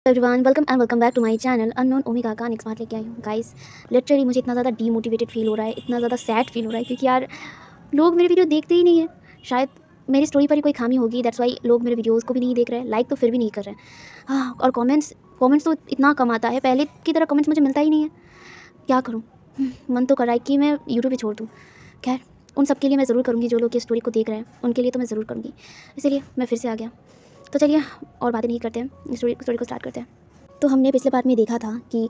Everyone welcome back to my channel unknown ओमिका का next part लेके आई हूँ गाइस। लिटरली मुझे इतना ज़्यादा डीमोटिवेटेड फील हो रहा है, इतना ज़्यादा सैड फील हो रहा है क्योंकि यार लोग मेरे वीडियो देखते ही नहीं है। शायद मेरी स्टोरी पर ही कोई खामी होगी, दैट्स वाई लोग मेरे वीडियोज़ को भी नहीं देख रहे हैं, लाइक तो फिर भी नहीं कर रहे हैं। हाँ, और कॉमेंट्स तो इतना कम आता है, पहले की तरह कमेंट्स मुझे मिलता ही नहीं है। क्या करूँ? मन तो कर रहा है कि मैं यूट्यूब ही छोड़ दूँ। खैर, उन सब के लिए मैं ज़रूर करूँगी, जो लोग ये स्टोरी को देख रहे हैं उनके लिए तो मैं ज़रूर करूँगी, इसीलिए मैं फिर से आ गया। तो चलिए और बातें नहीं करते हैं, स्टोरी को स्टार्ट करते हैं। तो हमने पिछले पार्ट में देखा था कि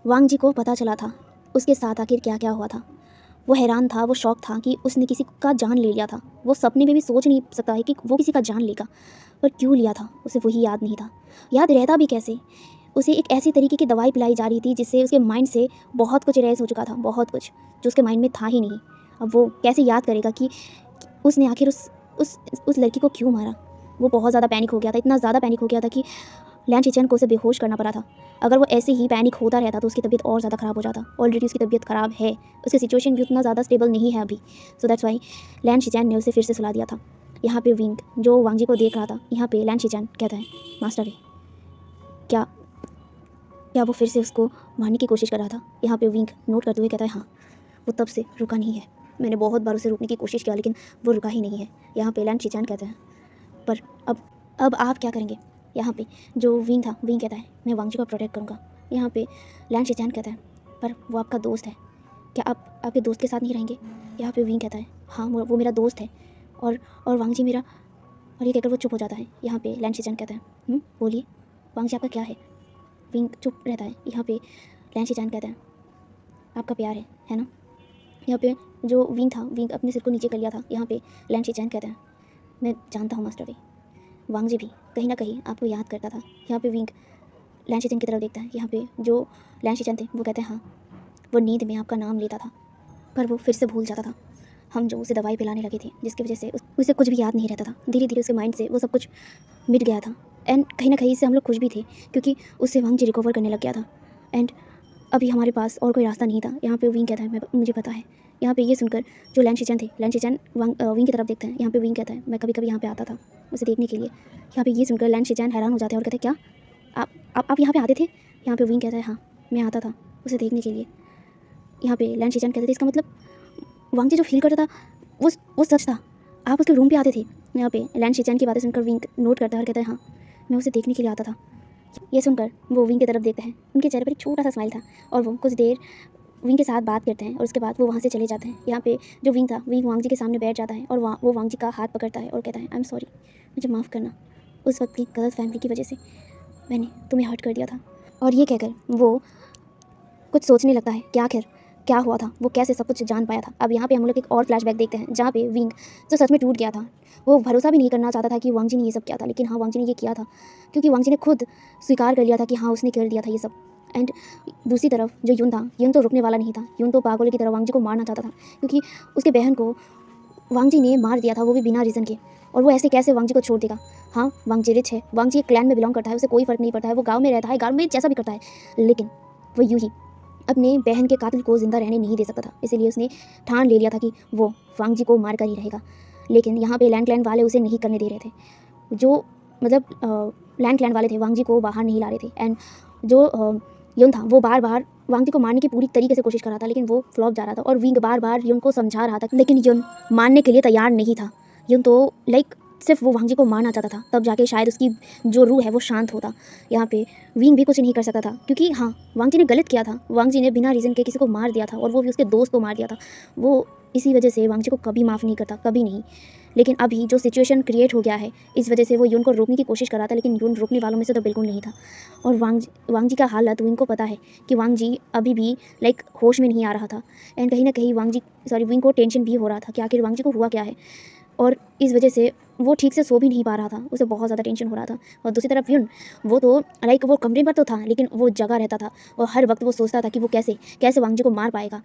वांग जी को पता चला था उसके साथ आखिर क्या क्या हुआ था। वो हैरान था, वो शौक था कि उसने किसी का जान ले लिया था। वो सपने में भी सोच नहीं सकता है कि वो किसी का जान लेगा, पर क्यों लिया था उसे वही याद नहीं था। याद रहता भी कैसे? उसे एक ऐसी तरीके की दवाई पिलाई जा रही थी जिससे उसके माइंड से बहुत कुछ इरेज हो चुका था, बहुत कुछ जो उसके माइंड में था ही नहीं। अब वो कैसे याद करेगा कि उसने आखिर उस लड़की को क्यों मारा। वो बहुत ज़्यादा पैनिक हो गया था, इतना ज़्यादा पैनिक हो गया था कि लैन शिचेन को उसे बेहोश करना पड़ा था। अगर वो ऐसे ही पैनिक होता रहता तो उसकी तबीयत और ज़्यादा ख़राब हो जाता। ऑलरेडी उसकी तबीयत ख़राब है, उसकी सिचुएशन भी उतना ज़्यादा स्टेबल नहीं है अभी। सो दैट्स वाई लैन शिचेन ने उसे फिर से सुला दिया था। यहाँ पे विंग जो वांग जी को देख रहा था, यहाँ पे लैन शिचेन कहता है, मास्टर वे, क्या क्या वो फिर से उसको मारने की कोशिश कर रहा था? यहाँ पे विंग नोट करते हुए कहता है, हाँ, वो तब से रुका नहीं है। मैंने बहुत बार उसे रोकने की कोशिश किया लेकिन वो रुका ही नहीं है। यहाँ पे लैन शिचेन कहता है, पर अब आप क्या करेंगे? यहाँ पे जो विंग था, विंग कहता है, मैं वांग जी को प्रोटेक्ट करूँगा। यहाँ पे लैन शिचैन कहता है, पर वो आपका दोस्त है, क्या आप आपके दोस्त के साथ नहीं रहेंगे? यहाँ पे विंग कहता है, हाँ, वो मेरा दोस्त है और वांग जी मेरा। और ये कहकर वो चुप हो जाता है। यहाँ पे लैन शिचैन कहता है, बोलिए, वांग जी आपका क्या है? विंग चुप रहता है। यहाँ पे लैन शिचैन कहता है, आपका प्यार है ना? यहाँ पे जो विंग था, विंग अपने सिर को नीचे कर लिया था। यहाँ पे लैन शिचैन कहता है, मैं जानता हूँ मास्टर वे, वांग जी भी कहीं ना कहीं आपको याद करता था। यहाँ पे विंग लैन शिचेन की तरफ देखता है। यहाँ पे जो लैन शिचेन थे वो कहते हैं, हाँ, वो नींद में आपका नाम लेता था पर वो फिर से भूल जाता था। हम जो उसे दवाई पिलाने लगे थे जिसकी वजह से उसे कुछ भी याद नहीं रहता था। धीरे धीरे उसके माइंड से वो सब कुछ मिट गया था। एंड कहीं ना कहीं से हम लोग खुश भी थे क्योंकि उससे वांग जी रिकवर करने लग गया था। एंड अभी हमारे पास और कोई रास्ता नहीं था। यहाँ पे विंग कहता है, मुझे पता है। यहाँ पे ये सुनकर जो लैन शिचेन थे, लैन शिचेन विंग की तरफ देखते हैं। यहाँ पे विंग कहता है, मैं कभी कभी यहाँ पे आता था उसे देखने के लिए। यहाँ पे ये सुनकर लैन शिचेन हैरान हो जाते हैं और कहते हैं, क्या आप यहाँ पे आते थे? यहाँ पे विंग कहता है, हाँ, मैं आता था उसे देखने के लिए। यहाँ पे लैन शिचेन कहते थे, इसका मतलब वांग जी जो फील करता था वो सच था, आप उसके रूम पे आते थे? यहाँ पे लैन शिचेन की बातें सुनकर विंग नोट करता है और कहता है, हाँ, मैं उसे देखने के लिए आता था। ये सुनकर वो विंग की तरफ देखता है। उनके चेहरे पर एक छोटा सा स्माइल था और वो कुछ देर विंग के साथ बात करते हैं और उसके बाद वो वहाँ से चले जाते हैं। यहाँ पे जो विंग था, विंग वांग जी के सामने बैठ जाता है और वो वांग जी का हाथ पकड़ता है और कहता है, आई एम सॉरी, मुझे माफ़ करना, उस वक्त की गलत फैमिली की वजह से मैंने तुम्हें हर्ट कर दिया था। और ये कहकर वो कुछ सोचने लगता है कि आखिर क्या हुआ था, वो कैसे सब कुछ जान पाया था। अब यहाँ पे हम लोग एक और फ्लैशबैक देखते हैं जहाँ पे विंग जो सच में टूट गया था, वो भरोसा भी नहीं करना चाहता था कि वांग जी ने ये सब किया था, लेकिन हाँ, वांग जी ने ये किया था क्योंकि वांग जी ने खुद स्वीकार कर लिया था कि हाँ, उसने कर दिया था ये सब। एंड दूसरी तरफ जो यून था, यून तो रुकने वाला नहीं था। यून तो पागल की तरह वांग जी को मारना चाहता था क्योंकि उसके बहन को वांग जी ने मार दिया था, वो भी बिना रीज़न के। और वो ऐसे कैसे वांग जी को छोड़ देगा? हाँ, वांग जी रिच है, वांग जी एक क्लैन में बिलोंग करता है, उसे कोई फ़र्क नहीं पड़ता है, वो गाँव में रहता है, गाँव में जैसा भी करता है, लेकिन वो यूँ ही अपने बहन के कातिल को ज़िंदा रहने नहीं दे सकता था। इसीलिए उसने ठान ले लिया था कि वो वांग जी को मार कर ही रहेगा। लेकिन यहाँ पे लैंड क्लैन वाले उसे नहीं करने दे रहे थे। जो मतलब लैंड क्लैन वाले थे, वांग जी को बाहर नहीं ला रहे थे। एंड जो यून था, वो बार बार वांग जी को मारने की पूरी तरीके से कोशिश कर रहा था, लेकिन वो फ्लॉप जा रहा था। और विंग बार बार यून को समझा रहा था, लेकिन यून मानने के लिए तैयार नहीं था। यून तो लाइक सिर्फ वो वांग जी को मारना चाहता था, तब जाके शायद उसकी जो रूह है वो शांत होता। यहाँ पे विंग भी कुछ नहीं कर सकता था क्योंकि हाँ, वांग जी ने गलत किया था। वांग जी ने बिना रीज़न के किसी को मार दिया था और वो भी उसके दोस्त को मार दिया था। वो इसी वजह से वांग जी को कभी माफ़ नहीं करता, कभी नहीं। लेकिन अभी जो सिचुएशन क्रिएट हो गया है, इस वजह से वो यून को रोकने की कोशिश कर रहा था, लेकिन यून रोकने वालों में से तो बिल्कुल नहीं था। और वांग जी का हालत विंग को पता है कि वांग जी अभी भी लाइक होश में नहीं आ रहा था। एंड कहीं ना कहीं विंग को टेंशन भी हो रहा था कि आखिर वांग जी को हुआ क्या है। और इस वजह से वो ठीक से सो भी नहीं पा रहा था, उसे बहुत ज़्यादा टेंशन हो रहा था। और दूसरी तरफ यून, वो तो लाइक वो कमरे पर तो था, लेकिन वो जगा रहता था और हर वक्त वो सोचता था कि वो कैसे कैसे वांग जी को मार पाएगा।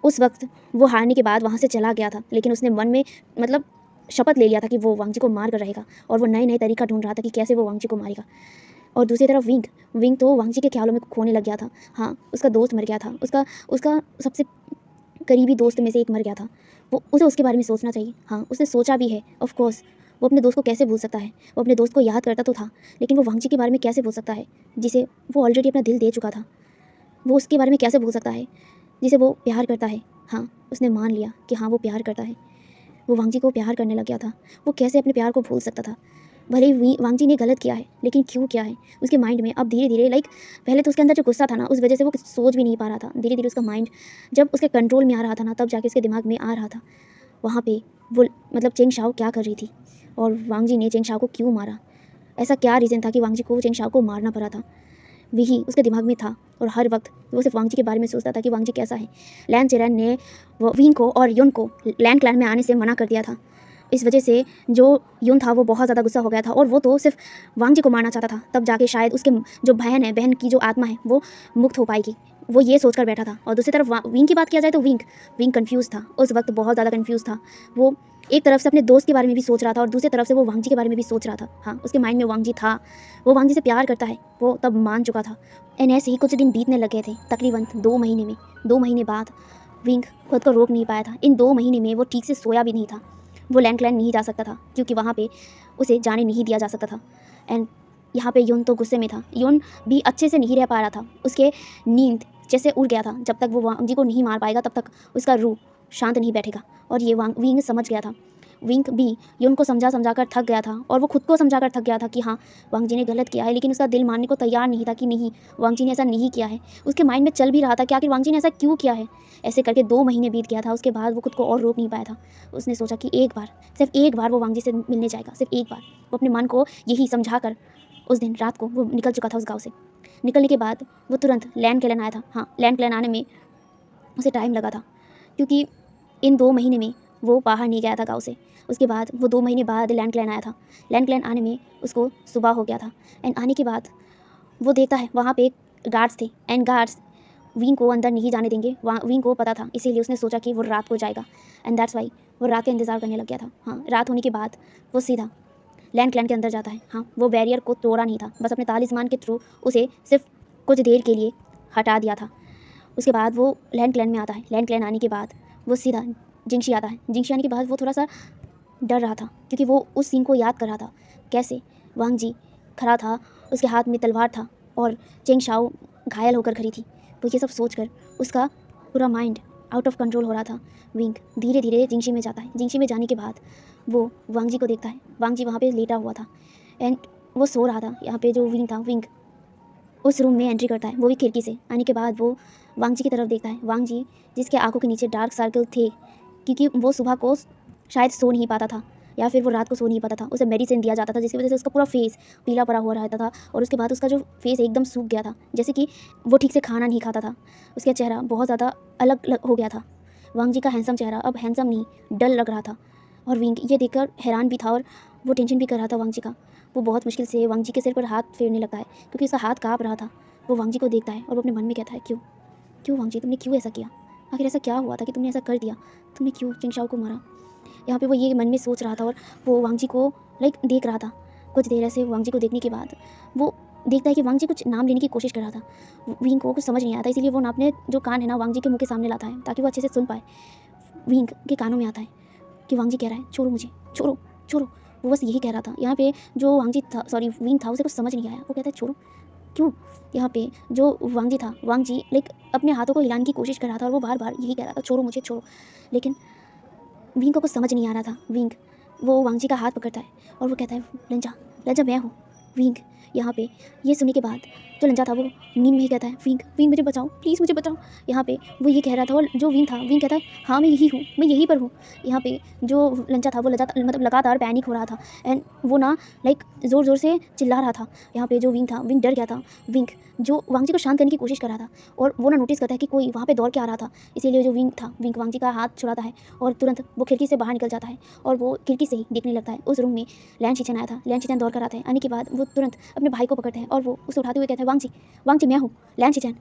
उस वक्त वो हारने के बाद वहाँ से चला गया था, लेकिन उसने मन में मतलब शपथ ले लिया था कि वो वांग जी को मार कर रहेगा। और वो नए नए तरीका ढूंढ रहा था कि कैसे वो वांग जी को मारेगा। और दूसरी तरफ विंग तो वांग जी के ख्यालों में खोने लग गया था। हाँ, उसका दोस्त मर गया था, उसका उसका सबसे करीबी दोस्त में से एक मर गया था। वो उसे उसके बारे में सोचना चाहिए। हाँ, उसने सोचा भी है, ऑफ कोर्स वो अपने दोस्त को कैसे भूल सकता है? वो अपने दोस्त को याद करता तो था, लेकिन वो वांग जी के बारे में कैसे भूल सकता है, जिसे वो ऑलरेडी अपना दिल दे चुका था? वो उसके बारे में कैसे भूल सकता है, जिसे वो प्यार करता है? हाँ, उसने मान लिया कि हाँ, वो प्यार करता है। वो वांग जी को प्यार करने लग गया था। वो कैसे अपने प्यार को भूल सकता था? भले ही वांग जी ने गलत किया है, लेकिन क्यों किया है? उसके माइंड में अब धीरे-धीरे पहले तो उसके अंदर जो गुस्सा था ना, उस वजह से वो कुछ सोच भी नहीं पा रहा था। धीरे-धीरे उसका माइंड जब उसके कंट्रोल में आ रहा था ना, तब जाके उसके दिमाग में आ रहा था। वहाँ पे वो चेंग शाओ क्या कर रही थी और वांग जी ने चेंग शाओ को क्यों मारा? ऐसा क्या रीज़न था कि वांग जी को चेंग शाओ को मारना पड़ा था? वही उसके दिमाग में था और हर वक्त वो सिर्फ वांग जी के बारे में सोचता था कि वांग जी कैसा है। लैन चेरन ने विंग को और युन को लैन क्लैन में आने से मना कर दिया था। इस वजह से जो युन था वो बहुत ज़्यादा गुस्सा हो गया था और वो तो सिर्फ वांग जी को मारना चाहता था। तब जाके शायद उसके जो बहन है, बहन की जो आत्मा है वो मुक्त हो पाएगी। वो ये सोचकर बैठा था। और दूसरी तरफ विंग की बात किया जाए तो विंग कन्फ्यूज़ था। उस वक्त बहुत ज़्यादा कन्फ्यूज़ था। वो एक तरफ से अपने दोस्त के बारे में भी सोच रहा था और दूसरी तरफ से वो वांग जी के बारे में भी सोच रहा था। हाँ, उसके माइंड में वांग जी था। वो वांग जी से प्यार करता है, वो तब मान चुका था। एंड ऐसे ही कुछ दिन बीतने लगे थे, तकरीबन 2 महीने में। 2 महीने बाद विंग खुद को रोक नहीं पाया था। इन 2 महीने में वो ठीक से सोया भी नहीं था। वो लैंड क्लैन नहीं जा सकता था क्योंकि वहाँ पे उसे जाने नहीं दिया जा सकता था। एंड यहाँ पे युन तो गुस्से में था। युन भी अच्छे से नहीं रह पा रहा था। उसके नींद जैसे उड़ गया था। जब तक वो वांग जी को नहीं मार पाएगा तब तक उसका रूह शांत नहीं बैठेगा। और ये विंग समझ गया था। विंग भी युन को समझा कर थक गया था और वो खुद को समझा कर थक गया था कि हाँ, वांग जी ने गलत किया है, लेकिन उसका दिल मानने को तैयार नहीं था कि नहीं, वांग जी ने ऐसा नहीं किया है। उसके माइंड में चल भी रहा था कि आखिर वांग जी ने ऐसा क्यों किया है। ऐसे करके 2 महीने बीत गया था। उसके बाद वो खुद को और रोक नहीं पाया था। उसने सोचा कि एक बार, सिर्फ एक बार वो वांग जी से मिलने जाएगा, सिर्फ एक बार। वो अपने मन को यही समझा कर उस दिन रात को वो निकल चुका था उस गाँव से। निकलने के बाद वो तुरंत लैंड क्लैन आया था। हाँ, लैंड क्लैन आने में उसे टाइम लगा था क्योंकि इन 2 महीने में वो बाहर नहीं गया था गाँव से। उसके बाद वो 2 महीने बाद लैंड क्लैन आया था। लैंड क्लैन आने में उसको सुबह हो गया था। एंड आने के बाद वो देखता है वहाँ पे गार्ड्स थे एंड गार्ड्स विंग को अंदर नहीं जाने देंगे। वहाँ विंग को पता था, इसीलिए उसने सोचा कि वो रात को जाएगा। एंड दैट्स वाई वो रात का इंतज़ार करने लग गया था। हाँ, रात होने के बाद वो सीधा लैंड क्लैन के अंदर जाता है। हाँ, वो बैरियर को तोड़ा नहीं था, बस अपने तालिस्मान के थ्रू उसे सिर्फ कुछ देर के लिए हटा दिया था। उसके बाद वो लैंड क्लैन में आता है। लैंड क्लैन आने के बाद वो सीधा जिंगशी आता है। जिंगशी आने के बाद वो थोड़ा सा डर रहा था क्योंकि वो उस सीन को याद कर रहा था, कैसे वांग जी खड़ा था, उसके हाथ में तलवार था और चेंग शाओ घायल होकर खड़ी थी। तो ये सब सोचकर उसका पूरा माइंड आउट ऑफ कंट्रोल हो रहा था। विंग धीरे धीरे जिंगशी में जाता है। जिंगशी में जाने के बाद वो वांग जी को देखता है। वांग जी वहाँ पे लेटा हुआ था एंड वो सो रहा था। यहाँ पे जो विंग था, विंग उस रूम में एंट्री करता है, वो भी खिड़की से। आने के बाद वो वांग जी की तरफ देखता है। वांग जी जिसके आंखों के नीचे डार्क सर्कल थे क्योंकि वो सुबह को शायद सो नहीं पाता था या फिर वो रात को सो नहीं पाता था। उसे मेडिसिन दिया जाता था जिसकी वजह से उसका पूरा फेस पीला पड़ा हुआ रहता था और उसके बाद उसका जो फेस एकदम सूख गया था, जैसे कि वो ठीक से खाना नहीं खाता था। उसका चेहरा बहुत ज़्यादा अलग हो गया था। वांग जी का हैंडसम चेहरा अब हैंडसम नहीं, डल लग रहा था। और विंग ये देखकर हैरान भी था और वो टेंशन भी कर रहा था वांग जी का। वो बहुत मुश्किल से वांग जी के सिर पर हाथ फेरने लगता है क्योंकि उसका हाथ काँप रहा था। वो वांग जी को देखता है और वो अपने मन में कहता है, क्यों क्यों वांग जी, तुमने क्यों ऐसा किया? आखिर ऐसा क्या हुआ था कि तुमने ऐसा कर दिया? तुमने क्यों चेंग शाओ को मारा? यहाँ पे वो ये मन में सोच रहा था और वो वांग जी को देख रहा था। कुछ देर ऐसे वांग जी को देखने के बाद वो देखता है कि वांग जी कुछ नाम लेने की कोशिश कर रहा था। विंग को कुछ समझ नहीं आता, इसीलिए वो ना अपने जो कान है ना वांग जी के मुंह के सामने लाता है ताकि वो अच्छे से सुन पाए। विंग के कानों में आता है कि वांग जी कह रहा है, छोड़ो मुझे, छोड़ो छोड़ो। वो बस यही कह रहा था। यहाँ पे जो वांग जी था, सॉरी विंग था, उसे कुछ समझ नहीं आया। वो कहता है छोड़ो, क्यों? यहाँ पे जो वांग जी था, वांग जी अपने हाथों को हिलाने की कोशिश कर रहा था और वो बार बार यही कह रहा था, छोड़ो मुझे, छोड़ो। लेकिन विंग को कुछ समझ नहीं आ रहा था। विंग वो वांग जी का हाथ पकड़ता है और वो कहता है, लंजा, लंजा मैं हूँ। विंग यहाँ पे ये सुनने के बाद जो लंजा था वो नींद में ही कहता है, विंग विंग मुझे बचाओ, प्लीज़ मुझे बचाओ। यहाँ पे वो ये कह रहा था और जो विंग था, विंग कहता है, हाँ मैं यही हूँ, मैं यहीं पर हूँ। यहाँ पे जो लंजा था वो लगातार पैनिक हो रहा था एंड वो ना ज़ोर ज़ोर से चिल्ला रहा था। यहाँ पे जो विंग था, विंग डर गया था। विंग जो वांग जी को शांत करने की कोशिश कर रहा था और वो ना नोटिस करता है कि कोई वहाँ पे दौड़ के आ रहा था। इसीलिए जो विंग था, विंग वांग जी का हाथ छुड़ाता है और तुरंत वो खिड़की से बाहर निकल जाता है और वो खिड़की से ही देखने लगता है। उस रूम में लैन शिचन आया था। लैन शिचन दौड़ कर आता है। आने के बाद वो तुरंत अपने भाई को पकड़ते हैं और वो उसे उठाते हुए कहते हैं, वांग जी मैं हूँ, लैन शिचन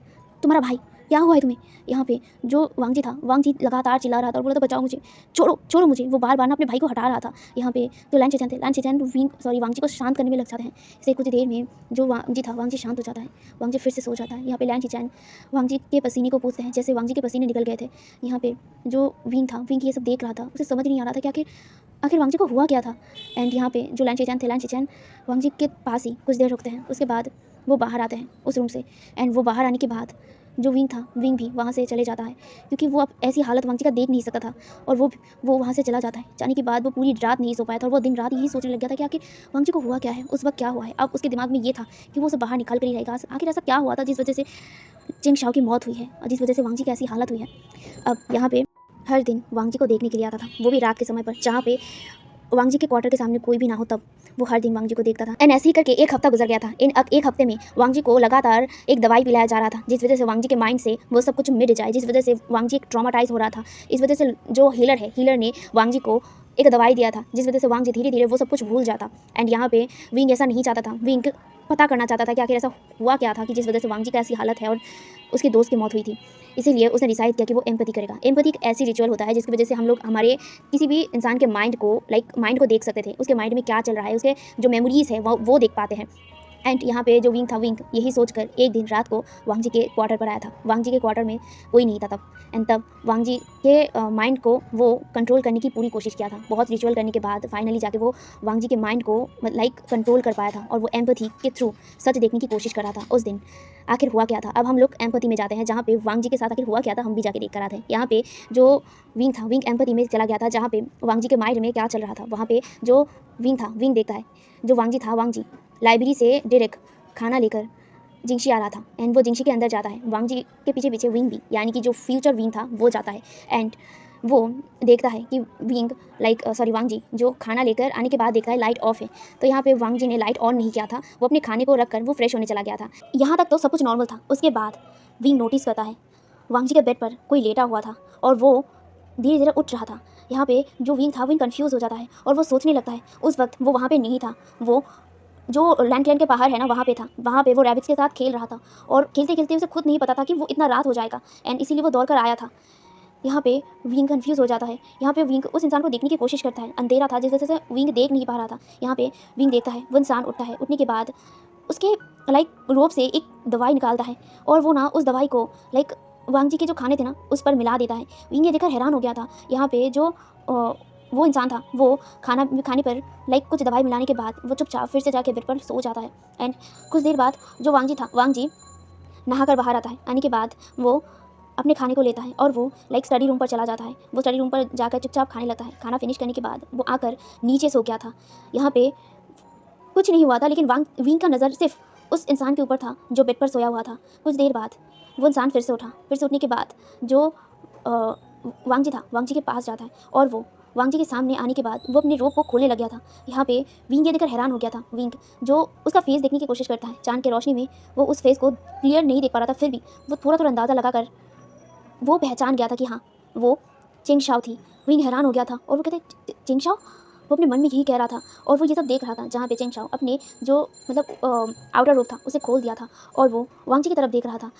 तुम्हारा भाई, क्या हुआ है तुम्हें? यहाँ पे जो वांग जी था, वांग जी लगातार चिल्ला रहा था और बोला था, बचाओ मुझे, छोड़ो छोड़ो मुझे। वो बार बार ना अपने भाई को हटा रहा था। यहाँ पे जो लैन शिचन थे, लैन शिचन वांग जी को शांत करने में लग जाते हैं। इसे कुछ देर में जो वांग जी था, वांग जी शांत हो जाता है। वांग जी फिर से सो जाता है। यहाँ पे लैन शिचन वांग जी के पसीने को पूछते हैं, जैसे वांग जी के पसीने निकल गए थे। यहाँ पे जो विंग था, विंग ये सब देख रहा था। उसे समझ नहीं आ रहा था कि आखिर आखिर वांग जी को हुआ क्या था। एंड यहाँ पे जो लैन चेचन थे, लैन चेचन वांग जी के पास ही कुछ देर रुकते हैं। उसके बाद वो बाहर आते हैं उस रूम से। एंड वो बाहर आने के बाद जो विंग था, विंग भी वहाँ से चले जाता है, क्योंकि वो अब ऐसी हालत वांग जी का देख नहीं सकता था। और वो वहाँ से चला जाता है। जाने के बाद वो पूरी रात नहीं सो पाया था और वो दिन रात यही सोचने लग गया था कि आखिर वांग जी को हुआ क्या है, उस वक्त क्या हुआ है। अब उसके दिमाग में ये था कि वो सब बाहर निकल कर ही रहेगा। आखिर ऐसा क्या हुआ था जिस वजह से चिंग शाओ की मौत हुई है और जिस वजह से वांग जी की ऐसी हालत हुई है। अब यहाँ पे हर दिन वांग जी को देखने के लिए आता था, वो भी रात के समय पर, जहाँ पे वांग जी के क्वार्टर के सामने कोई भी ना हो, तब वो हर दिन वांग जी को देखता था। एंड ऐसे ही करके एक हफ्ता गुजर गया था। इन एक हफ्ते में वांग जी को लगातार एक दवाई पिलाया जा रहा था, जिस वजह से वांग जी के माइंड से वो सब कुछ मिट जाए, जिस वजह से वांग जी एक ट्रॉमाटाइज हो रहा था। इस वजह से जो हीलर है, हीलर ने वांग जी को एक दवाई दिया था, जिस वजह से वांग जी धीरे धीरे वो सब कुछ भूल जाता। एंड यहाँ पे विंग ऐसा नहीं चाहता था। विंग पता करना चाहता था कि आखिर ऐसा हुआ क्या था कि जिस वजह से वांग जी का ऐसी हालत है और उसके दोस्त की मौत हुई थी। इसीलिए उसने डिसाइड किया कि वो एम्पैथी करेगा। एम्पैथी एक ऐसी रिचुअल होता है जिसकी वजह से हम लोग हमारे किसी भी इंसान के माइंड को देख सकते थे, उसके माइंड में क्या चल रहा है, उसके जो मेमोरीज है वो देख पाते हैं। एंड यहाँ पे जो विंग था, विंग यही सोचकर एक दिन रात को वांग जी के क्वार्टर पर आया था। वांग जी के क्वार्टर में कोई नहीं था तब। एंड तब वांग जी के माइंड को वो कंट्रोल करने की पूरी कोशिश किया था। बहुत रिचुअल करने के बाद फाइनली जाके वो वांग जी के माइंड को कंट्रोल कर पाया था और वो एम्पैथी के थ्रू सच देखने की कोशिश कर रहा था। उस दिन आखिर हुआ क्या था, अब हम लोग एम्पैथी में जाते हैं, जहाँ पे वांग जी के साथ आखिर हुआ क्या था हम भी जाके देख कर आते हैं। यहाँ पे जो विंग था, विंग एम्पैथी में चला गया था, जहाँ पे वांग जी के माइंड में क्या चल रहा था। वहाँ पे जो विंग था, विंग देखता है जो वांग जी था, वांग जी लाइब्रेरी से डायरेक्ट खाना लेकर जिंगशी आ रहा था। एंड वो जिंगशी के अंदर जाता है। वांग जी के पीछे पीछे विंग भी, यानी कि जो फ्यूचर विंग था, वो जाता है। एंड वो देखता है कि वांग जी जो खाना लेकर आने के बाद देखता है लाइट ऑफ है। तो यहाँ पे वांग जी ने लाइट ऑन नहीं किया था, वो अपने खाने को रखकर वो फ्रेश होने चला गया था। यहाँ तक तो सब कुछ नॉर्मल था। उसके बाद विंग नोटिस करता है वांग जी के बेड पर कोई लेटा हुआ था और वो धीरे धीरे उठ रहा था। यहाँ पे जो विंग था, विंग कन्फ्यूज़ हो जाता है और वो सोचने लगता है। उस वक्त वो वहाँ पे नहीं था, वो जो लैंड क्लैन के बाहर है ना, वहाँ पे था। वहाँ पे वो रैबिट्स के साथ खेल रहा था और खेलते खेलते उसे खुद नहीं पता था कि वो इतना रात हो जाएगा। एंड इसीलिए वो दौड़ कर आया था। यहाँ पे विंग कंफ्यूज हो जाता है। यहाँ पे विंग उस इंसान को देखने की कोशिश करता है। अंधेरा था जिस वजह से विंग देख नहीं पा रहा था। यहाँ पे विंग देखता है, वो इंसान उठता है। उठने के बाद उसके रोप से एक दवाई निकालता है और वो ना उस दवाई को वांग जी के जो खाने थे ना, उस पर मिला देता है। विंग ये देखकर हैरान हो गया था। यहाँ पे जो वो इंसान था, वो खाने पर कुछ दवाई मिलाने के बाद वो चुपचाप फिर से जाके बेड पर सो जाता है। एंड कुछ देर बाद जो वांग जी था, वांग जी नहाकर बाहर आता है। आने के बाद वो अपने खाने को लेता है और वो स्टडी रूम पर चला जाता है। वो स्टडी रूम पर जाकर चुपचाप खाने लगता है। खाना फिनिश करने के बाद वो आकर नीचे सो गया था। यहाँ पे कुछ नहीं हुआ था, लेकिन विंग का नज़र सिर्फ उस इंसान के ऊपर था जो बेड पर सोया हुआ था। कुछ देर बाद वो इंसान फिर से उठा। फिर से उठने के बाद जो वांग जी था, वांग जी के पास जाता है और वो वांग जी के सामने आने के बाद वो अपने रोप को खोलने लग गया था। यहाँ पे विंग ये देखकर हैरान हो गया था। विंग जो उसका फेस देखने की कोशिश करता है, चांद की रोशनी में वो उस फेस को क्लियर नहीं देख पा रहा था, फिर भी वो थोड़ा थोड़ा अंदाज़ा लगाकर वो पहचान गया था कि हाँ, वो चिंग शाओ थी। विंग हैरान हो गया था और वो कहते चिंग शाओ, वो अपने मन में यही कह रहा था और वो ये सब देख रहा था। जहाँ पे चिंग शाओ अपने जो आउटर रोप था उसे खोल दिया था और वो वांग जी की तरफ देख रहा था।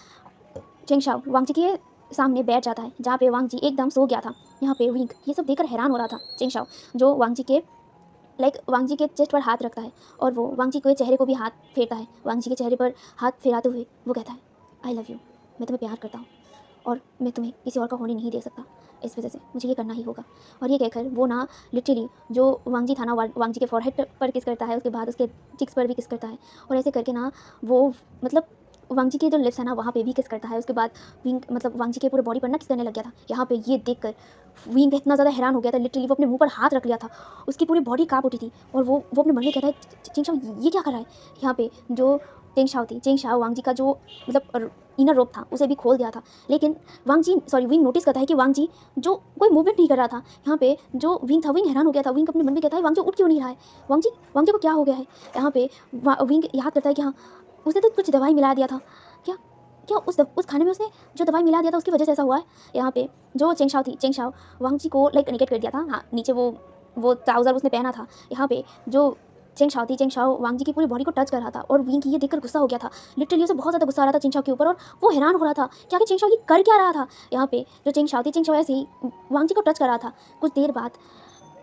चिंग शाओ वांग जी के सामने बैठ जाता है, जहाँ पे वांग जी एकदम सो गया था। यहाँ पे विंग ये सब देखकर हैरान हो रहा था। चिंग शाओ जो वांग जी के चेस्ट पर हाथ रखता है और वो वांग जी के चेहरे को भी हाथ फेरता है। वांग जी के चेहरे पर हाथ फेराते हुए वो कहता है, आई लव यू, मैं तुम्हें प्यार करता हूँ और मैं तुम्हें किसी और का होने नहीं दे सकता, इस वजह से मुझे ये करना ही होगा। और ये कहकर वो ना लिटरली जो वांग जी था ना, वांग जी के फॉरहेड पर किस करता है, उसके बाद उसके चिक्स पर भी किस करता है और ऐसे करके ना वो वांग जी के जो लिप्स है ना, वहाँ पे भी किस करता है। उसके बाद विंग वांग जी के पूरे बॉडी पर ना किस करने लग गया था। यहाँ पे ये देखकर विंग इतना ज़्यादा हैरान हो गया था, लिटरली वो अपने मुंह पर हाथ रख लिया था। उसकी पूरी बॉडी काँप उठी थी और वो अपने मन में कहता है, चिंग शाओ ये क्या कर रहा है। यहाँ पे जो चिंग शाओ थी, चिंग शाओ वांग जी का जो इनर रोप था उसे भी खोल दिया था, लेकिन विंग नोटिस करता है कि वांग जी जो कोई मूवमेंट नहीं कर रहा था। यहाँ पे जो विंग था, विंग हैरान हो गया था। विंग अपने मन में कहता है, वांग जी उठ क्यों नहीं रहा है, वांग जी को क्या हो गया है। यहाँ पे विंग याद करता है कि हाँ, उसने तो कुछ दवाई मिला दिया था। क्या उस खाने में उसने जो दवाई मिला दिया था उसकी वजह से ऐसा हुआ है। यहाँ पे जो चिंग शाओ वांग जी को निकेट कर दिया था। हाँ, नीचे वो ट्राउज़र उसने पहना था। यहाँ पे जो चिंग शाओ वांग जी की पूरी बॉडी को टच कर रहा था और विंग की ये देखकर गुस्सा हो गया था। लिटरली उसे बहुत ज़्यादा गुस्सा आ रहा था चिंग शाओ के ऊपर और वो हैरान हो रहा था कि आखिर चिंग शाओ ये कर क्या रहा था। यहाँ पे जो चिंग शाओ ऐसे ही वांग जी को टच कर रहा था। कुछ देर बाद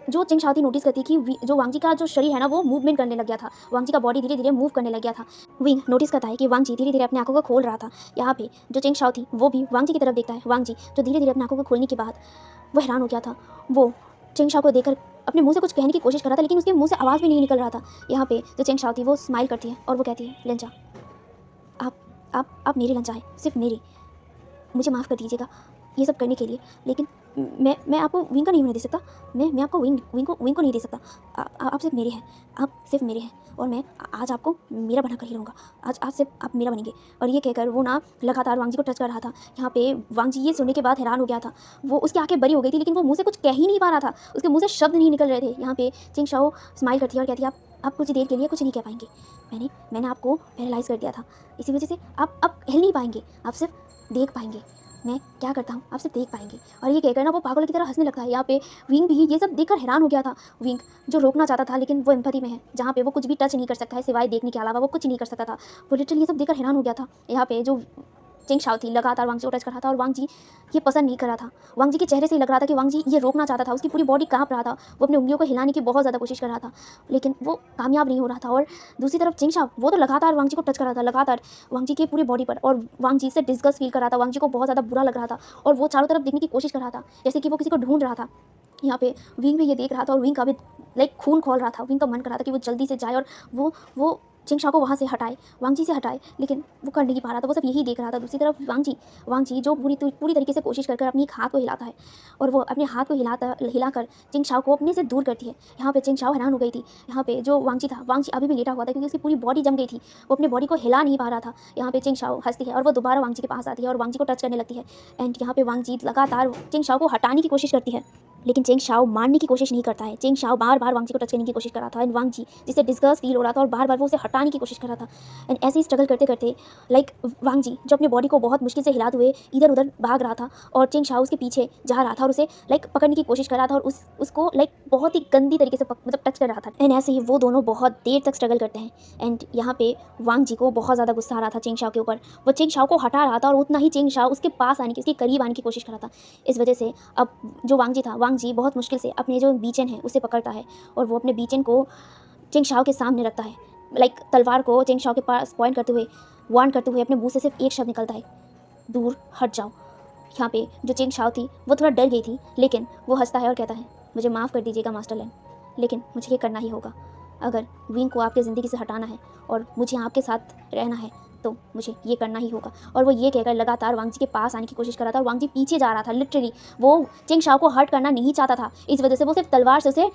जो चिंग शाओ नोटिस करती कि जो वांग जी का जो शरीर है ना, वो मूवमेंट करने लग गया था। वांग जी का बॉडी धीरे धीरे मूव करने लग गया था। विंग नोटिस करता है कि वांग जी धीरे धीरे अपनी आंखों को खोल रहा था। यहाँ पे जो चिंग शाओ थी वो भी वांग जी की तरफ देखता है। वांग जी जो धीरे धीरे अपनी आंखों को खोलने के बाद वो हैरान हो गया था। वो चेंग शाओ को देखकर अपने मुंह से कुछ कहने की कोशिश कर रहा था, लेकिन उसके मुंह से आवाज़ भी नहीं निकल रहा था। यहाँ पे जो चेंग शाओ थी वो स्माइल करती है और वो कहती है, लेंचा, आप मेरे लंचा है, सिर्फ मेरे, मुझे माफ़ कर दीजिएगा ये सब करने के लिए, लेकिन मैं आपको विंग का नहीं होने दे सकता। मैं आपको विंग को नहीं दे सकता। आप सिर्फ मेरे हैं, आप सिर्फ मेरे हैं, और मैं आज आपको मेरा बना कर ही रहूँगा। आज सिर्फ आप मेरा बनेंगे। और ये कहकर वो ना लगातार वांग जी को टच कर रहा था। यहाँ पे वांग जी ये सुनने के बाद हैरान हो गया था। वो उसकी आंखें बड़ी हो गई थी, लेकिन वो मुँह से कुछ कह ही नहीं पा रहा था, उसके मुँह से शब्द नहीं निकल रहे थे। यहाँ पे चेंग शाओ स्माइल करती है और कहती है, आप कुछ देर के लिए कुछ नहीं कह पाएंगे। मैंने आपको पैरालाइज़ कर दिया था, इसी वजह से आप हिल नहीं पाएंगे, आप सिर्फ देख पाएंगे मैं क्या करता हूँ, आप सिर्फ देख पाएंगे। और ये कहकर ना वो पागल की तरह हंसने लगता है। यहाँ पे विंग भी ये सब देखकर हैरान हो गया था। विंग जो रोकना चाहता था, लेकिन वो एम्पैथी में है, जहाँ पे वो कुछ भी टच नहीं कर सकता है, सिवाय देखने के अलावा वो कुछ नहीं कर सकता था। वो लिटरली ये सब देखकर हैरान हो गया था। यहाँ पे जो चेंग शाओ थी लगातार वांग जी को टच कर रहा था, और वांग जी ये पसंद नहीं कर रहा था। वांग जी के चेहरे से ही लग रहा था कि वांग जी ये रोकना चाहता था, उसकी पूरी बॉडी कांप रहा था, वो अपनी उंगलियों को हिलाने की बहुत ज़्यादा कोशिश कर रहा था, लेकिन वो कामयाब नहीं हो रहा था। और दूसरी तरफ चेंग शाओ वो तो लगातार वांग जी को टच कर रहा था, लगातार वांग जी की पूरी बॉडी पर, और वांग जी से डिस्गस्ट फील कर रहा था। वांग जी को बहुत ज़्यादा बुरा लग रहा था, और वो चारों तरफ देखने की कोशिश कर रहा था, जैसे कि वो किसी को ढूंढ रहा था। यहाँ पे विंग भी ये देख रहा था, और विंग का भी खून खोल रहा था। विंग का मन कर रहा था कि वो जल्दी से जाए और वो चेंग शाओ को वहाँ से हटाए, वांग जी से हटाए, लेकिन वो कर नहीं पा रहा था, वो सब यही देख रहा था। दूसरी तरफ वांग जी जो पूरी तरीके से कोशिश कर अपनी हाथ को हिलाता है, और वो अपने हाथ को हिलाकर चेंग शाओ को अपने से दूर करती है। यहाँ पे चेंग शाओ हैरान हो गई थी। यहाँ पे जो वांग जी था, वांग जी अभी भी लेटा हुआ था, क्योंकि उसकी पूरी बॉडी जम गई थी, वो अपनी बॉडी को हिला नहीं पा रहा था। यहाँ पे चेंग शाओ हंसती है और वो दोबारा वांग जी के पास आती है और वांग जी को टच करने लगती है। एंड यहाँ पे वांग जी लगातार चेंग शाओ को हटाने की कोशिश करती है, लेकिन चेंग शाओ मारने की कोशिश नहीं करता है। चेंग शाओ बार बार वांग जी को टच करने की कोशिश कर रहा था, एंड वांग जी जिससे डिस्गस्ट फील हो रहा था, और बार बार वो उसे हटाने की कोशिश कर रहा था। एंड ऐसे ही स्ट्रगल करते करते वांग जी जो अपनी बॉडी को बहुत मुश्किल से हिलाते हुए इधर उधर भाग रहा था, और चेंग शाओ उसके पीछे जा रहा था और उसे पकड़ने की कोशिश कर रहा था, और उसको बहुत ही गंदी तरीके से मतलब टच कर रहा था। एंड ऐसे ही वो दोनों बहुत देर तक स्ट्रगल करते हैं। एंड यहाँ पे वांग जी को बहुत ज़्यादा गुस्सा आ रहा था चेंग शाओ के ऊपर। वो चेंग शाओ को हटा रहा था, और उतना ही चेंग शाओ उसके पास आने की, उसके करीब आने की कोशिश कर रहा था। इस वजह से अब जो वांग जी था, वांग जी बहुत मुश्किल से अपने जो बीचन है उसे पकड़ता है, और वो अपने बीचन को चेंग शाओ के सामने रखता है। तलवार को चेंग शाओ के पास पॉइंट करते हुए, वार्न करते हुए अपने मुंह से सिर्फ एक शब्द निकलता है, दूर हट जाओ। यहाँ पे जो चेंग शाओ थी वो थोड़ा डर गई थी, लेकिन वो हंसता है और कहता है, मुझे माफ़ कर दीजिएगा मास्टर लैन, लेकिन मुझे ये करना ही होगा। अगर विंग को आपके ज़िंदगी से हटाना है और मुझे आपके साथ रहना है, तो मुझे ये करना ही होगा। और वो ये कहकर लगातार वांग जी के पास आने की कोशिश कर रहा था, और वांग जी पीछे जा रहा था। लिटरली वो चेंग शाओ को हर्ट करना नहीं चाहता था, इस वजह से वो सिर्फ तलवार से उसे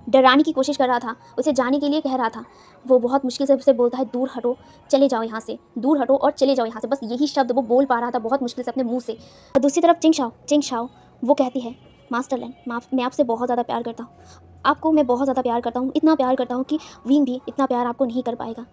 डराने की कोशिश कर रहा था, उसे जाने के लिए कह रहा था। वो बहुत मुश्किल से उसे बोलता है, दूर हटो, चले जाओ यहाँ से, दूर हटो और चले जाओ यहाँ से। बस यही शब्द वो बोल पा रहा था बहुत मुश्किल से अपने मुंह से। और दूसरी तरफ चेंग शाओ वो कहती है, मास्टर लैन, मैं आपसे बहुत ज़्यादा प्यार करता हूँ, आपको मैं बहुत ज़्यादा प्यार करता हूँ, इतना प्यार करता हूँ कि विंग भी इतना प्यार आपको नहीं कर पाएगा।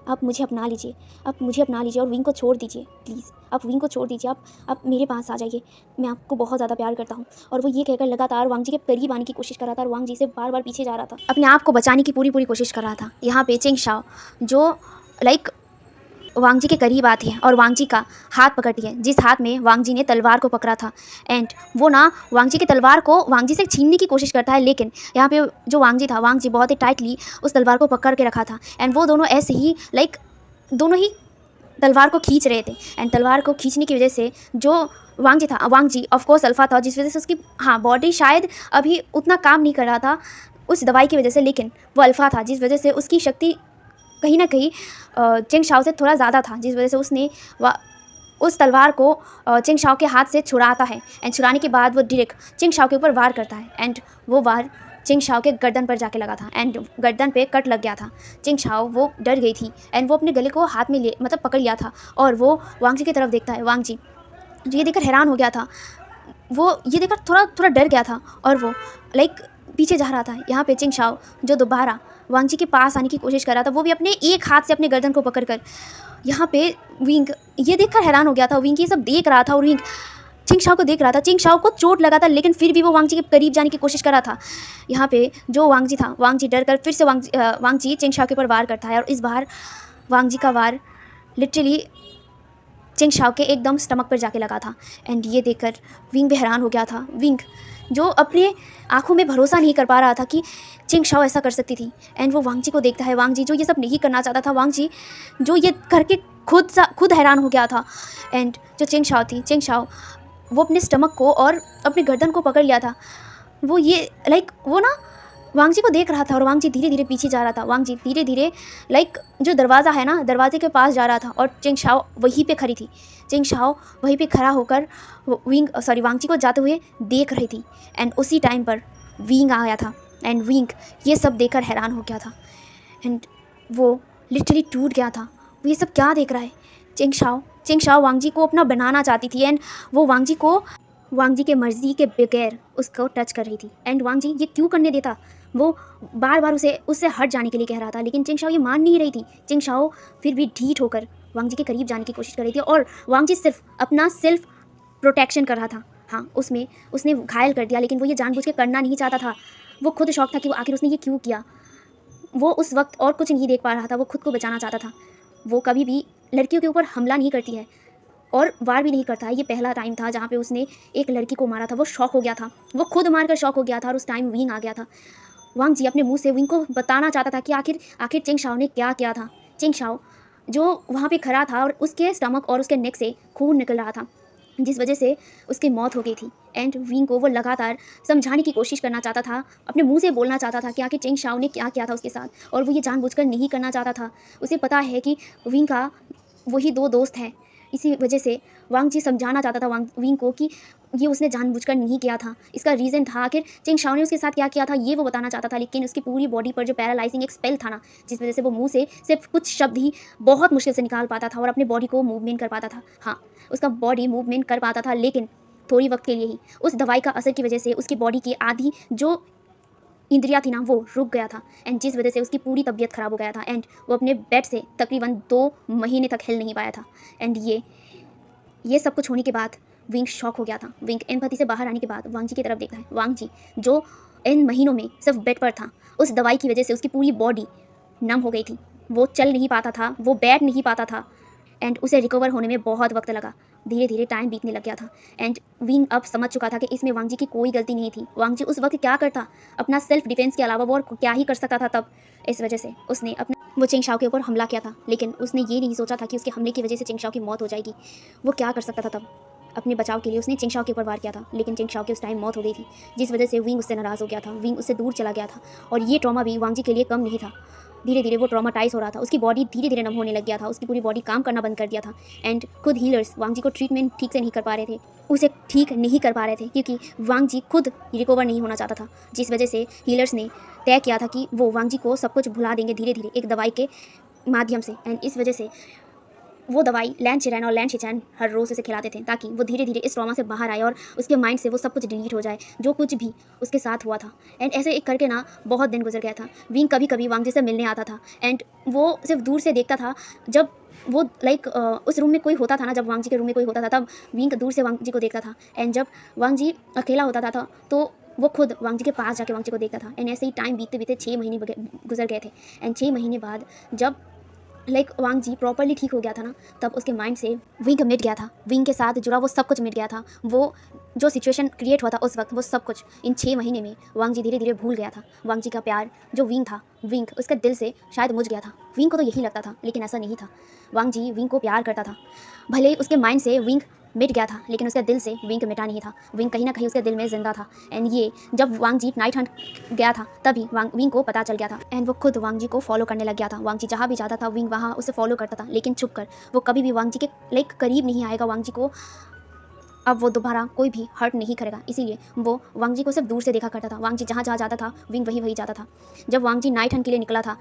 आप मुझे अपना लीजिए, आप मुझे अपना लीजिए, और विंग को छोड़ दीजिए प्लीज़, आप विंग को छोड़ दीजिए, आप मेरे पास आ जाइए, मैं आपको बहुत ज़्यादा प्यार करता हूँ। और वो ये कहकर लगातार वांग जी के करीब आने की कोशिश कर रहा था, और वांग जी से बार बार पीछे जा रहा था, अपने आप को बचाने की पूरी कोशिश कर रहा था। यहाँ पे चेंग शाओ जो वांग जी के करीब आती है और वांग जी का हाथ पकड़ती है, जिस हाथ में वांग जी ने तलवार को पकड़ा था। एंड वो ना वांग जी की तलवार को वांग जी से छीनने की कोशिश करता है, लेकिन यहाँ पे जो वांग जी था, वांग जी बहुत ही टाइटली उस तलवार को पकड़ के रखा था। एंड वो दोनों ऐसे ही दोनों ही तलवार को खींच रहे थे। एंड तलवार को खींचने की वजह से जो वांग जी था, वांग जी ऑफकोर्स अल्फ़ा था, जिस वजह से उसकी बॉडी शायद अभी उतना काम नहीं कर रहा था उस दवाई की वजह से, लेकिन वो अल्फ़ा था, जिस वजह से उसकी शक्ति कहीं ना कहीं चेंग शाओ से थोड़ा ज़्यादा था, जिस वजह से उसने उस तलवार को चेंग शाओ के हाथ से छुड़ाता है। एंड छुड़ाने के बाद वो डायरेक्ट चेंग शाओ के ऊपर वार करता है, एंड वो वार चेंग शाओ के गर्दन पर जाके लगा था, एंड गर्दन पे कट लग गया था। चेंग शाओ वो डर गई थी, एंड वो अपने गले को हाथ में पकड़ लिया था, और वो वांग जी की तरफ देखता है। वांग जी जो ये देखकर हैरान हो गया था, वो ये देखकर थोड़ा डर गया था, और वो पीछे जा रहा था। यहाँ पे चेंग शाओ जो दोबारा वांग जी के पास आने की कोशिश कर रहा था, वो भी अपने एक हाथ से अपने गर्दन को पकड़कर, यहाँ पे विंग ये देखकर हैरान हो गया था। विंग ये सब देख रहा था, और विंग चेंग शाओ को देख रहा था। चेंग शाओ को चोट लगा था, लेकिन फिर भी वो वांग जी के करीब जाने की कोशिश कर रहा था। यहाँ पे जो वांग जी था, वांग जी डर कर फिर से वांग जी चेंग शाओ के ऊपर वार करता है, और इस बार वांग जी का वार लिटरली चेंग शाओ के एकदम स्टमक पर जाके लगा था। एंड ये देखकर विंग भी हैरान हो गया था। विंग जो अपने आंखों में भरोसा नहीं कर पा रहा था कि चेंग शाओ ऐसा कर सकती थी। एंड वो वांग जी को देखता है, वांग जी जो ये सब नहीं करना चाहता था, वांग जी जो ये करके खुद हैरान हो गया था। एंड जो चेंग शाओ थी, चेंग शाओ वो अपने स्टमक को और अपने गर्दन को पकड़ लिया था। वो ये वो ना वांग जी को देख रहा था और वांग जी धीरे धीरे पीछे जा रहा था। वांग जी धीरे धीरे जो दरवाज़ा है ना, दरवाजे के पास जा रहा था और चेंग शाओ वहीं पे खड़ी थी। चेंग शाओ वहीं पे खड़ा होकर वांग जी को जाते हुए देख रही थी। एंड उसी टाइम पर विंग आया था एंड विंग ये सब देखकर हैरान हो गया था एंड वो लिटरली टूट गया था। वो ये सब क्या देख रहा है? चेंग शाओ वांग जी को अपना बनाना चाहती थी एंड वो वांग जी के मर्जी के बगैर उसको टच कर रही थी। एंड वांग जी ये क्यों करने देता? वो बार बार उससे हट जाने के लिए कह रहा था, लेकिन चेंग शाओ ये मान नहीं रही थी। चेंग शाओ फिर भी ढीठ होकर वांग जी के करीब जाने की कोशिश कर रही थी और वांग जी सिर्फ अपना सेल्फ प्रोटेक्शन कर रहा था। हाँ, उसने घायल कर दिया, लेकिन वो ये जानबूझ के करना नहीं चाहता था। वो खुद शौक था कि वो आखिर उसने ये क्यों किया। वो उस वक्त और कुछ नहीं देख पा रहा था, वो खुद को बचाना चाहता था। वो कभी भी लड़कियों के ऊपर हमला नहीं करती है और वार भी नहीं करता है। ये पहला टाइम था जहाँ पे उसने एक लड़की को मारा था। वो शॉक हो गया था, वो खुद मारकर शॉक हो गया था और उस टाइम विंग आ गया था। वांग जी अपने मुंह से विंग को बताना चाहता था कि आखिर चेंग शाओ ने क्या किया था। चेंग शाओ जो वहाँ पे खड़ा था और उसके स्टमक और उसके नेक से खून निकल रहा था, जिस वजह से उसकी मौत हो गई थी। एंड विंग को वो लगातार समझाने की कोशिश करना चाहता था, अपने मुंह से बोलना चाहता था कि आखिर चेंग शाओ ने क्या किया था उसके साथ, और वो ये जानबूझकर नहीं करना चाहता था। उसे पता है कि विंग का वही दो दोस्त हैं। इसी वजह से वांग जी समझाना चाहता था विंग को कि ये उसने जानबूझकर नहीं किया था, इसका रीज़न था आखिर चेंग शाओ ने उसके साथ क्या किया था, ये वो बताना चाहता था। लेकिन उसकी पूरी बॉडी पर जो पैरालाइजिंग एक स्पेल था ना, जिस वजह से वो मुंह से सिर्फ कुछ शब्द ही बहुत मुश्किल से निकाल पाता था और अपने बॉडी को मूवमेंट कर पाता था। हाँ, उसका बॉडी मूवमेंट कर पाता था, लेकिन थोड़ी वक्त के लिए ही। उस दवाई का असर की वजह से उसकी बॉडी की आधी जो इंद्रिया थी ना, वो रुक गया था एंड जिस वजह से उसकी पूरी तबीयत ख़राब हो गया था एंड वो अपने बेड से तकरीबन 2 महीने तक हिल नहीं पाया था। एंड ये सब कुछ होने के बाद विंग शॉक हो गया था। विंग एम्पैथी से बाहर आने के बाद वांग जी की तरफ देखता है। वांग जी जो इन महीनों में सिर्फ बेड पर था, उस दवाई की वजह से उसकी पूरी बॉडी नम हो गई थी। वो चल नहीं पाता था, वो बैठ नहीं पाता था एंड उसे रिकवर होने में बहुत वक्त लगा। धीरे धीरे टाइम बीतने लग गया था एंड विंग अब समझ चुका था कि इसमें वांग जी की कोई गलती नहीं थी। वांग जी उस वक्त क्या करता, अपना सेल्फ डिफेंस के अलावा वो और क्या ही कर सकता था तब। इस वजह से उसने वो चेंग शाओ के ऊपर हमला किया था, लेकिन उसने ये नहीं सोचा था कि उसके हमले की वजह से चेंग शाओ की मौत हो जाएगी। वो क्या कर सकता था तब, अपने बचाव के लिए उसने चेंग शाओ के ऊपर वार किया था, लेकिन चेंग शाओ की उस टाइम मौत हो गई थी, जिस वजह से विंग उससे नाराज़ हो गया था। विंग उससे दूर चला गया था और ये ट्रॉमा भी वांग जी के लिए कम नहीं था। धीरे धीरे वो ट्रॉमाटाइज हो रहा था, उसकी बॉडी धीरे धीरे नम होने लग गया था, उसकी पूरी बॉडी काम करना बंद कर दिया था एंड खुद हीलर्स वांग जी को ट्रीटमेंट ठीक से नहीं कर पा रहे थे, उसे ठीक नहीं कर पा रहे थे, क्योंकि वांग जी खुद रिकवर नहीं होना चाहता था। जिस वजह से हीलर्स ने तय किया था कि वो वांग जी को सब कुछ भुला देंगे धीरे धीरे एक दवाई के माध्यम से। एंड इस वजह से वो दवाई लैन चिरैन और लैन शिचैन हर रोज़ उसे खिलाते थे, ताकि वो धीरे धीरे इस ट्रॉमा से बाहर आए और उसके माइंड से वो सब कुछ डिलीट हो जाए जो कुछ भी उसके साथ हुआ था। एंड ऐसे एक करके ना बहुत दिन गुजर गया था। विंग कभी कभी वांग जी से मिलने आता था एंड वो सिर्फ दूर से देखता था। जब वो उस रूम में कोई होता था ना, जब वांग जी के रूम में कोई होता था, तब विंग दूर से वांग जी को देखता था। एंड जब वांग जी अकेला होता था तो वो खुद वांग जी के पास जाके वांग जी को देखता था। एंड ऐसे ही टाइम बीतते बीतते 6 महीने गुजर गए थे एंड 6 महीने बाद जब वांग जी प्रॉपरली ठीक हो गया था ना, तब उसके माइंड से विंग मिट गया था। विंग के साथ जुड़ा वो सब कुछ मिट गया था। वो जो सिचुएशन क्रिएट हुआ था उस वक्त, वो सब कुछ इन 6 महीने में वांग जी धीरे धीरे भूल गया था। वांग जी का प्यार जो विंग था, विंग उसके दिल से शायद मुझ गया था। विंग को तो यही लगता था, लेकिन ऐसा नहीं था। वांग जी विंग को प्यार करता था। भले ही उसके माइंड से विंग मिट गया था, लेकिन उसके दिल से विंग मिटा नहीं था। विंग कहीं ना कहीं उसके दिल में जिंदा था। एंड ये जब वांग जी नाइट हंट गया था, तभी विंग को पता चल गया था एंड वो खुद वांग जी को फॉलो करने लग गया था। वांग जी जहाँ भी जाता था विंग वहाँ उसे फॉलो करता था, लेकिन छुप कर। वो कभी भी वांग जी के करीब नहीं आएगा। वांग जी को अब वो दोबारा कोई भी हर्ट नहीं करेगा, इसीलिए वो वांग जी को सिर्फ दूर से देखा करता था। वांग जी जहाँ जहाँ जाता था विंग वही वही जाता था। जब वांग जी नाइट हंट के लिए निकला था,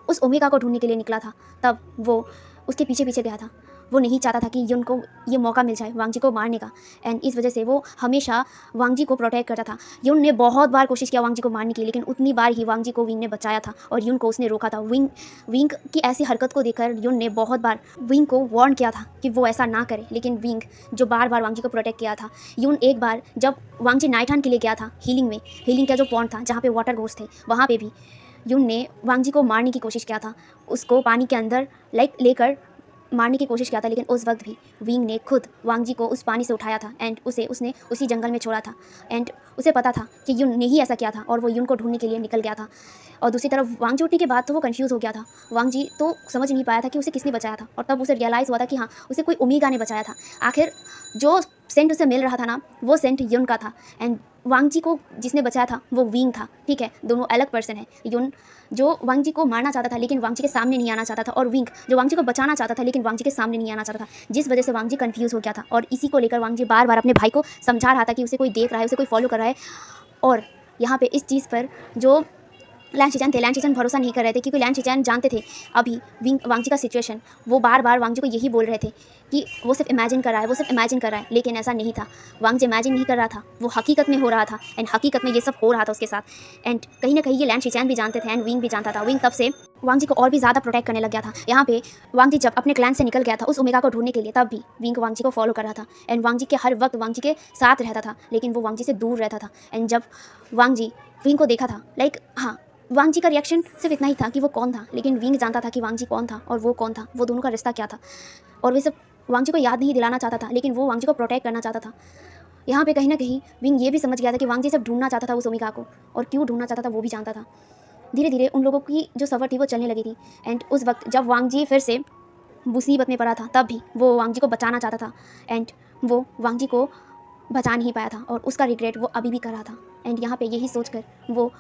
उस ओमेगा को ढूंढने के लिए निकला था, तब वो उसके पीछे पीछे गया था। वो नहीं चाहता था कि युन को ये मौका मिल जाए वांग जी को मारने का एंड इस वजह से वो हमेशा वांग जी को प्रोटेक्ट करता था। युन ने बहुत बार कोशिश किया वांग जी को मारने की, लेकिन उतनी बार ही वांग जी को विंग ने बचाया था और युन को उसने रोका था। विंग की ऐसी हरकत को देखकर युन ने बहुत बार विंग को वार्न किया था कि वो ऐसा ना करे, लेकिन विंग जो बार बार वांग जी को प्रोटेक्ट किया था। युन एक बार जब वांग जी नाइट हंट के लिए गया था हीलिंग का जो पॉइंट था जहाँ पे वाटर घोस्ट थे, वहाँ पे भी युन ने वांग जी को मारने की कोशिश किया था, उसको पानी के अंदर लेकर मारने की कोशिश किया था। लेकिन उस वक्त भी विंग ने खुद वांग जी को उस पानी से उठाया था एंड उसने उसी जंगल में छोड़ा था। एंड उसे पता था कि युन ने ही ऐसा किया था और वो युन को ढूंढने के लिए निकल गया था। और दूसरी तरफ वांग जी उठने के बाद तो वो कंफ्यूज हो गया था। वांग जी तो समझ नहीं पाया था कि उसे किसने बचाया था, और तब उसे रियलाइज़ हुआ था कि हाँ, उसे कोई ओमेगा ने बचाया था। आखिर जो सेंट उसे मिल रहा था ना, वो सेंट युन का था। एंड वांग जी को जिसने बचाया था वो विंग था, ठीक है, दोनों अलग पर्सन है। युन जो वांग जी को मारना चाहता था लेकिन वांग जी के सामने नहीं आना चाहता था, और विंग जो वांग जी को बचाना चाहता था लेकिन वांग जी के सामने नहीं आना चाहता था, जिस वजह से वांग जी कंफ्यूज हो गया था। और इसी को लेकर वांग जी बार बार अपने भाई को समझा रहा था कि उसे कोई देख रहा है, उसे कोई फॉलो कर रहा है। और यहाँ पे इस चीज़ पर जो लैन शिचैन थे, लैन शिचैन भरोसा नहीं कर रहे थे, क्योंकि लैन शिचैन जानते थे अभी वांग जी का सिचुएशन। वो बार बार वांग जी को यही बोल रहे थे कि वो सिर्फ इमेजिन कर रहा है, वो सिर्फ इमेजिन कर रहा है, लेकिन ऐसा नहीं था। वांग जी इमेजिन नहीं कर रहा था, वो हकीकत में हो रहा था। एंड हकीकत में ये सब हो रहा था उसके साथ। एंड कहीं ना कहीं ये लैन शिचैन भी जानते थे एंड विंग भी जानता था। विंग तब से वांग जी को और भी ज़्यादा प्रोटेक्ट करने लग गया था। यहाँ पे वांग जी जब अपने क्लैन से निकल गया था उस ओमेगा को ढूंढने के लिए, तब भी विंग वांग जी को फॉलो कर रहा था। एंड वांग जी के हर वक्त वांग जी के साथ रहता था, लेकिन वो वांग जी से दूर रहता था। एंड जब वांग जी विंग को देखा था, लाइक हाँ, वांग जी का रिएक्शन सिर्फ इतना ही था कि वो कौन था, लेकिन विंग जानता था कि वांग जी कौन था और वो कौन था, वो दोनों का रिश्ता क्या था। और वे सब वांग जी को याद नहीं दिलाना चाहता था, लेकिन वो वांग जी को प्रोटेक्ट करना चाहता था। यहाँ पे कहीं ना कहीं विंग ये भी समझ गया था कि वांग जी सिर्फ ढूंढना चाहता था उस ओमेगा को, और क्यों ढूंढना चाहता था वो भी जानता था। धीरे धीरे उन लोगों की जो सफ़र थी वो चलने लगी थी। एंड उस वक्त जब वांग जी फिर से मुसीबत में पड़ा था, तब भी वो वांग जी को बचाना चाहता था। एंड वो वांग जी को बचा नहीं पाया था, और उसका रिग्रेट वो अभी भी कर रहा था। एंड यहाँ पे यही सोचकर वो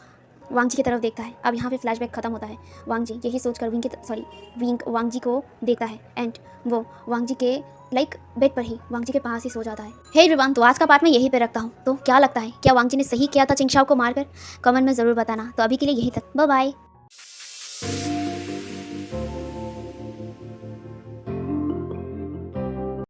वांग जी की तरफ देखता है। अब यहाँ पे फ्लैशबैक खत्म होता है। वांग जी यही सोचकर विंग वांग जी को देखता है। एंड वो वांग जी के बेड पर ही वांग जी के पास ही सो जाता है। हे एवरीवन, तो आज का पार्ट मैं यहीं पे रखता हूँ। तो क्या लगता है, क्या वांग जी ने सही किया था चिंगशाओ को मारकर? कमेंट में ज़रूर बताना। तो अभी के लिए यही तक, बाय बाय।